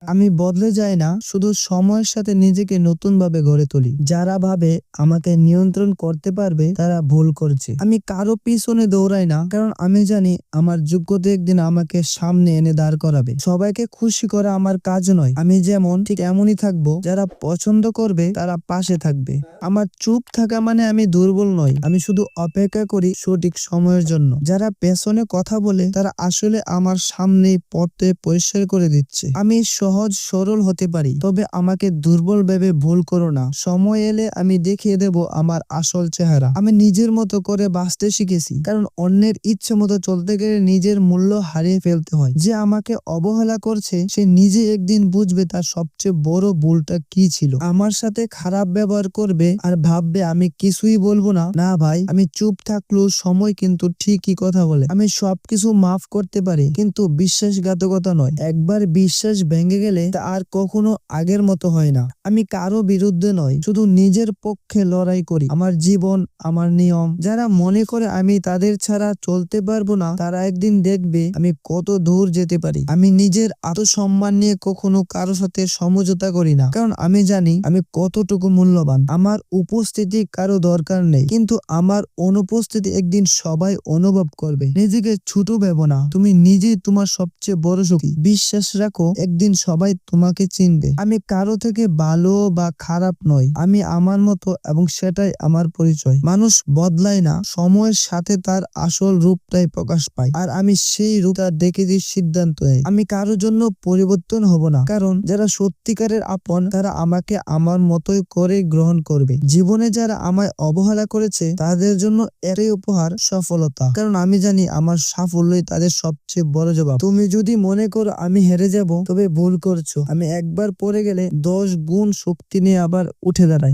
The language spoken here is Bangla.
আমি বদলে যাই না, শুধু সময়ের সাথে নিজেকে নতুন ভাবে গড়ে তুলি। যারা ভাবে আমাকে নিয়ন্ত্রণ করতে পারবে তারা ভুল করছে। আমি কারো পিছনে দৌড়াই না, কারণ আমি জানি আমার যোগ্যতা একদিন আমাকে সামনে এনে দাঁড় করাবে। সবাইকে খুশি করা আমার কাজ নয়। আমি যেমন ঠিক এমনই থাকবো। যারা পছন্দ করবে তারা পাশে থাকবে। আমার চুপ থাকা মানে আমি দুর্বল নই, আমি শুধু অপেক্ষা করি সঠিক সময়ের জন্য। যারা পেছনে কথা বলে তারা আসলে আমার সামনে পথে পরিষ্কার করে দিচ্ছে। আমি সহজ সরল হতে পারি, তবে আমাকে দুর্বল ভেবে ভুল করো না। সময় এলে আমি দেখিয়ে দেব আমার আসল চেহারা। আমি নিজের মতো করে বাঁচতে শিখেছি, কারণ অন্যের ইচ্ছে মতো চলতে গেলে নিজের মূল্য হারিয়ে ফেলতে হয়। যে আমাকে অবহেলা করছে সে নিজে একদিন বুঝবে তার সবচেয়ে বড় ভুলটা কি ছিল। আমার সাথে খারাপ ব্যবহার করবে আর ভাববে আমি কিছুই বলবো না। না ভাই, আমি চুপ থাকলেও সময় কিন্তু ঠিকই কথা বলে। আমি সবকিছু মাফ করতে পারি, কিন্তু বিশ্বাসঘাতকতা নয়। একবার বিশ্বাস ভেঙে গেলে তা আর কখনো আগের মতো হয় না। আমি কারো বিরুদ্ধে নয়, শুধু নিজের পক্ষে লড়াই করি। আমার জীবন, আমার নিয়ম। যারা মনে করে আমি তাদের ছাড়া চলতে পারবো না, তারা একদিন দেখবে আমি কত দূর যেতে পারি। আমি নিজের আত্মসম্মান নিয়ে কখনো কারো সাথে সমঝোতা করি না, কারণ আমি জানি আমি কতটুকু মূল্যবান। আমার উপস্থিতি কারো দরকার নেই, কিন্তু আমার অনুপস্থিতি একদিন সবাই অনুভব করবে। নিজেকে ছোট ভেবো না, তুমি নিজেই তোমার সবচেয়ে বড় শক্তি। বিশ্বাস রাখো, একদিন সবাই তোমাকে চিনবে। আমি কারো থেকে ভালো বা খারাপ নই, আমি আমার মতো, এবং সেটাই আমার পরিচয়। মানুষ বদলায় না, সময়ের সাথে তার আসল রূপটাই প্রকাশ পায়, আর আমি সেই রূপটা দেখে যে সিদ্ধান্ত নেই। আমি কারোর জন্য পরিবর্তন হব না, কারণ যারা সত্যিকারের আপন তারা আমাকে আমার মতোই করে গ্রহণ করবে। জীবনে যারা আমায় অবহেলা করেছে তাদের জন্য এটাই উপহার, সফলতা। কারণ আমি জানি আমার সাফল্যই তাদের সবচেয়ে বড় জবাব। তুমি যদি মনে করো আমি হেরে যাব, তবে ভুল করছো। আমি একবার পড়ে গেলে 10 গুণ শক্তি নিয়ে আবার উঠে দাঁড়াই।